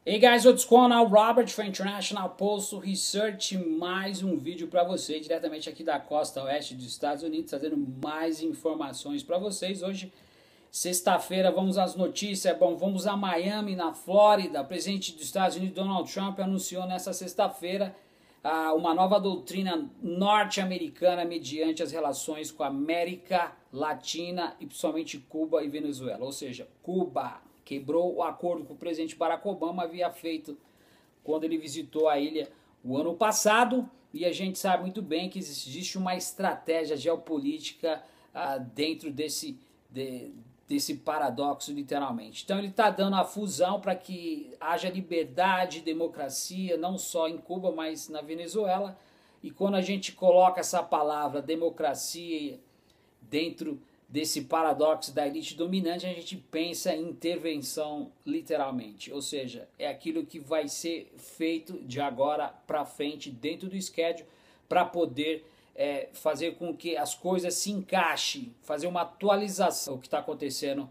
Hey guys, what's going on? Robert for International Postal Research, mais um vídeo para você, diretamente aqui da costa oeste dos Estados Unidos, trazendo mais informações para vocês. Hoje, sexta-feira, vamos às notícias. Bom, vamos a Miami, na Flórida. O presidente dos Estados Unidos, Donald Trump, anunciou nesta sexta-feira uma nova doutrina norte-americana mediante as relações com a América Latina e principalmente Cuba e Venezuela. Ou seja, Cuba quebrou o acordo que o presidente Barack Obama havia feito quando ele visitou a ilha o ano passado, e a gente sabe muito bem que existe uma estratégia geopolítica dentro desse paradoxo, literalmente. Então ele está dando a fusão para que haja liberdade e democracia, não só em Cuba, mas na Venezuela. E quando a gente coloca essa palavra democracia dentro desse paradoxo da elite dominante, a gente pensa em intervenção, literalmente. Ou seja, é aquilo que vai ser feito de agora para frente dentro do schedule para poder fazer com que as coisas se encaixem, fazer uma atualização do que está acontecendo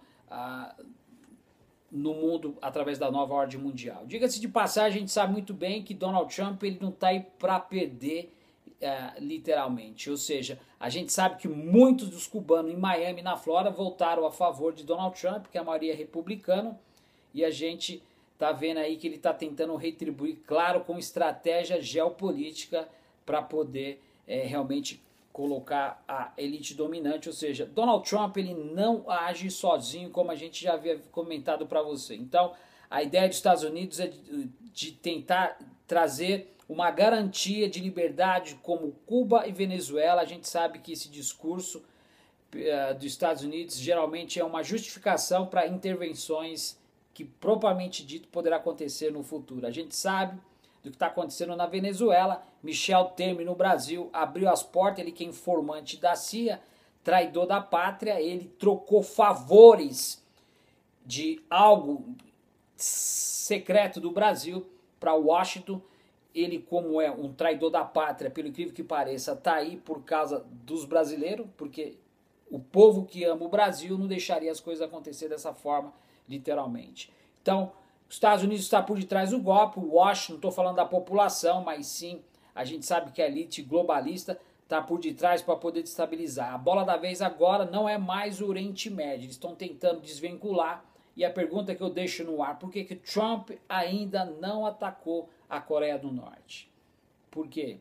no mundo através da nova ordem mundial. Diga-se de passagem, a gente sabe muito bem que Donald Trump ele não está aí para perder literalmente. Ou seja, a gente sabe que muitos dos cubanos em Miami, na Flórida, votaram a favor de Donald Trump, que a maioria é republicana, e a gente está vendo aí que ele está tentando retribuir, claro, com estratégia geopolítica para poder realmente colocar a elite dominante. Ou seja, Donald Trump ele não age sozinho, como a gente já havia comentado para você. Então, a ideia dos Estados Unidos é de tentar trazer uma garantia de liberdade como Cuba e Venezuela. A gente sabe que esse discurso dos Estados Unidos geralmente é uma justificação para intervenções que propriamente dito poderá acontecer no futuro. A gente sabe do que está acontecendo na Venezuela. Michel Temer no Brasil abriu as portas, ele que é informante da CIA, traidor da pátria, ele trocou favores de algo secreto do Brasil para Washington. Ele, como é um traidor da pátria, pelo incrível que pareça, está aí por causa dos brasileiros, porque o povo que ama o Brasil não deixaria as coisas acontecer dessa forma, literalmente. Então, os Estados Unidos está por detrás do golpe, o Washington, não estou falando da população, mas sim, a gente sabe que a elite globalista está por detrás para poder destabilizar. A bola da vez agora não é mais o Oriente Médio, eles estão tentando desvincular. E a pergunta que eu deixo no ar, por que Trump ainda não atacou a Coreia do Norte? Por quê?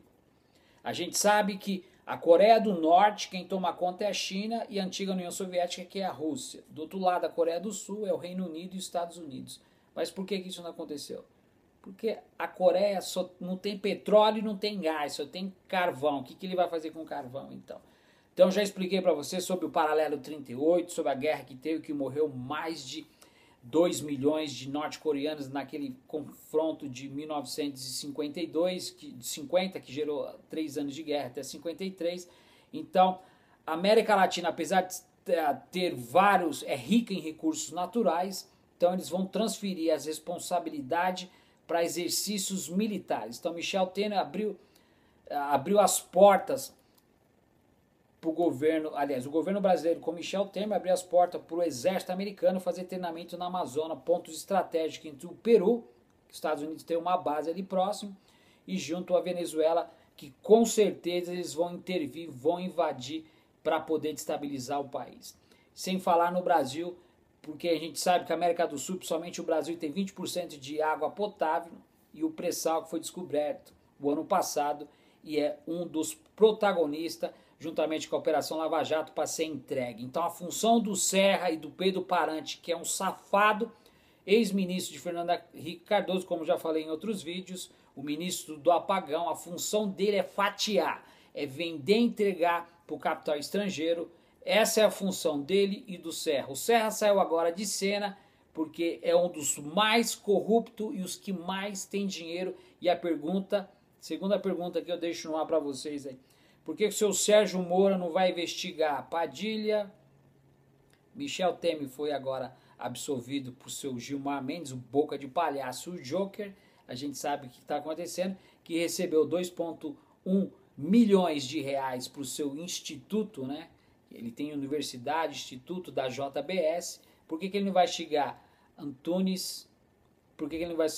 A gente sabe que a Coreia do Norte, quem toma conta é a China, e a antiga União Soviética, que é a Rússia. Do outro lado, a Coreia do Sul é o Reino Unido e os Estados Unidos. Mas por que isso não aconteceu? Porque a Coreia só não tem petróleo e não tem gás, só tem carvão. O que ele vai fazer com o carvão, então? Então, já expliquei para você sobre o paralelo 38, sobre a guerra que teve, que morreu mais de 2 milhões de norte-coreanos naquele confronto de 1952, que gerou 3 anos de guerra até 53. Então, a América Latina, apesar de ter vários, é rica em recursos naturais, então eles vão transferir as responsabilidades para exercícios militares. Então, Michel Temer abriu as portas para o governo, aliás, o governo brasileiro com Michel Temer abriu as portas para o exército americano fazer treinamento na Amazônia, pontos estratégicos entre o Peru, que os Estados Unidos tem uma base ali próximo, e junto à Venezuela, que com certeza eles vão intervir, vão invadir para poder destabilizar o país. Sem falar no Brasil, porque a gente sabe que a América do Sul, principalmente o Brasil, tem 20% de água potável, e o pré-sal que foi descoberto o ano passado e é um dos protagonistas juntamente com a Operação Lava Jato, para ser entregue. Então a função do Serra e do Pedro Parante, que é um safado, ex-ministro de Fernando Henrique Cardoso, como já falei em outros vídeos, o ministro do apagão, a função dele é fatiar, é vender e entregar para o capital estrangeiro. Essa é a função dele e do Serra. O Serra saiu agora de cena porque é um dos mais corruptos e os que mais tem dinheiro. E a segunda pergunta que eu deixo no ar para vocês aí, por que o seu Sérgio Moro não vai investigar Padilha? Michel Temer foi agora absolvido por seu Gilmar Mendes, o boca de palhaço, o Joker. A gente sabe o que está acontecendo, que recebeu 2,1 milhões de reais para o seu instituto, né? Ele tem universidade, instituto da JBS. Por que ele não vai investigar Antunes? Por que ele não vai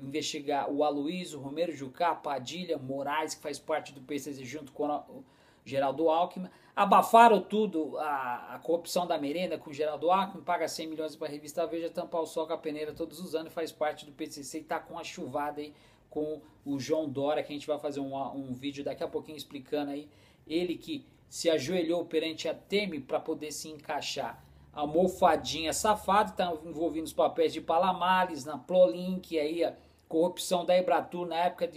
investigar o Aloysio, Romero Jucá, Padilha, Moraes, que faz parte do PCC junto com o Geraldo Alckmin. Abafaram tudo, a corrupção da merenda com o Geraldo Alckmin, paga 100 milhões para a revista Veja, tampar o sol com a peneira todos os anos, faz parte do PCC e tá com a chuvada aí com o João Dória, que a gente vai fazer um vídeo daqui a pouquinho explicando aí, ele que se ajoelhou perante a Temer para poder se encaixar. A almofadinha safada, está envolvendo os papéis de Palamares, na Prolink, aí a corrupção da Embratur na época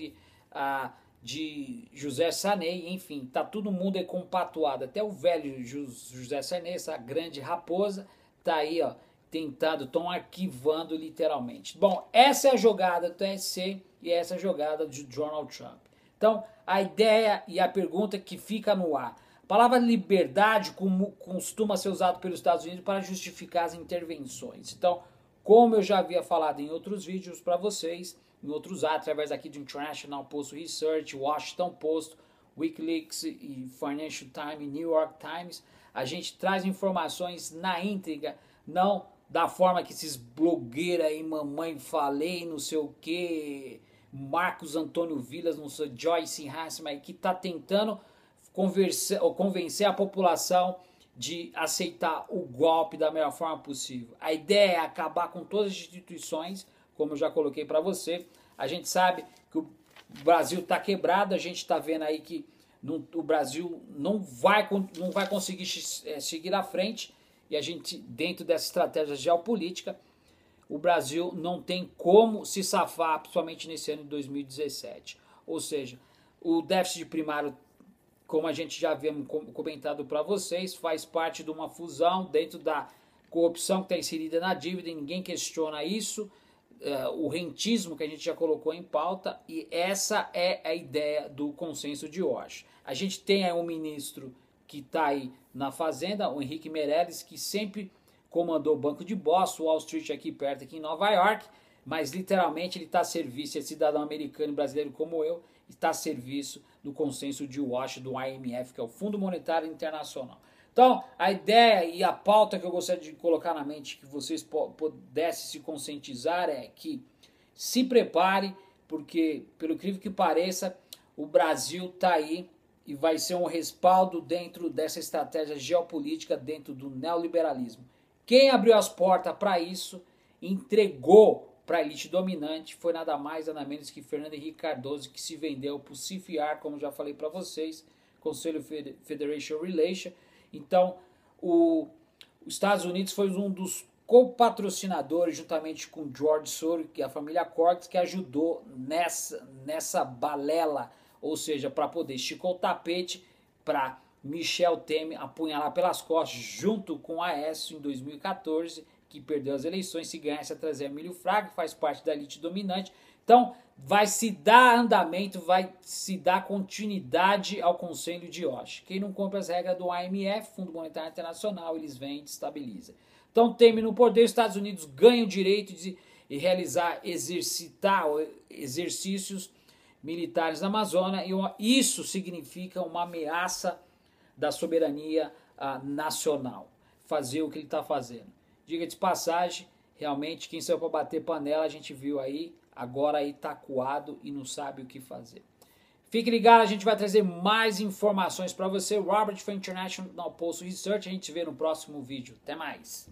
de José Sarney, enfim, tá todo mundo aí compatuado, até o velho José Sarney, essa grande raposa, tá aí, ó, tentando, estão arquivando literalmente. Bom, essa é a jogada do TSE e essa é a jogada de Donald Trump. Então, a ideia e a pergunta que fica no ar. A palavra liberdade costuma ser usada pelos Estados Unidos para justificar as intervenções. Então, como eu já havia falado em outros vídeos para vocês, em outros através aqui do International Post Research, Washington Post, Wikileaks e Financial Times, New York Times, a gente traz informações na íntegra, não da forma que esses blogueiros aí, mamãe falei, não sei o que, Marcos Antônio Vilas, não sei, Joyce Hasselman, que está tentando convencer a população de aceitar o golpe da melhor forma possível. A ideia é acabar com todas as instituições, como eu já coloquei para você. A gente sabe que o Brasil está quebrado, a gente está vendo aí que o Brasil não vai conseguir seguir à frente, e a gente, dentro dessa estratégia geopolítica, o Brasil não tem como se safar, principalmente nesse ano de 2017. Ou seja, o déficit primário, como a gente já havia comentado para vocês, faz parte de uma fusão dentro da corrupção que está inserida na dívida, e ninguém questiona isso, o rentismo que a gente já colocou em pauta, e essa é a ideia do consenso de Washington. A gente tem aí um ministro que está aí na Fazenda, o Henrique Meirelles, que sempre comandou o Banco de Boston, Wall Street aqui perto, aqui em Nova York, mas literalmente ele está a serviço, é cidadão americano e brasileiro como eu, está a serviço do consenso de Washington, do IMF, que é o Fundo Monetário Internacional. Então, a ideia e a pauta que eu gostaria de colocar na mente, que vocês pudessem se conscientizar, é que se prepare, porque, pelo incrível que pareça, o Brasil está aí e vai ser um respaldo dentro dessa estratégia geopolítica, dentro do neoliberalismo. Quem abriu as portas para isso, entregou para a elite dominante, foi nada mais, nada menos que Fernando Henrique Cardoso, que se vendeu para o CFR, como já falei para vocês, Conselho Federation Relation. Então, os Estados Unidos foi um dos co-patrocinadores, juntamente com George Soros e a família Cortes, que ajudou nessa balela, ou seja, para poder esticar o tapete para Michel Temer apunhalar pelas costas, junto com Aécio em 2014, que perdeu as eleições. Se ganhasse, a trazer Emílio Fraga, que faz parte da elite dominante. Então, vai se dar andamento, vai se dar continuidade ao Conselho de Washington. Quem não cumpre as regras do IMF, Fundo Monetário Internacional, eles vêm e destabilizam. Então, Temer no poder, os Estados Unidos ganham o direito de realizar, exercitar exercícios militares na Amazônia, e isso significa uma ameaça da soberania nacional, fazer o que ele está fazendo. Diga de passagem, realmente quem saiu para bater panela, a gente viu aí, agora aí tá acuado e não sabe o que fazer. Fique ligado, a gente vai trazer mais informações para você. Robert for International Post Research, a gente se vê no próximo vídeo. Até mais!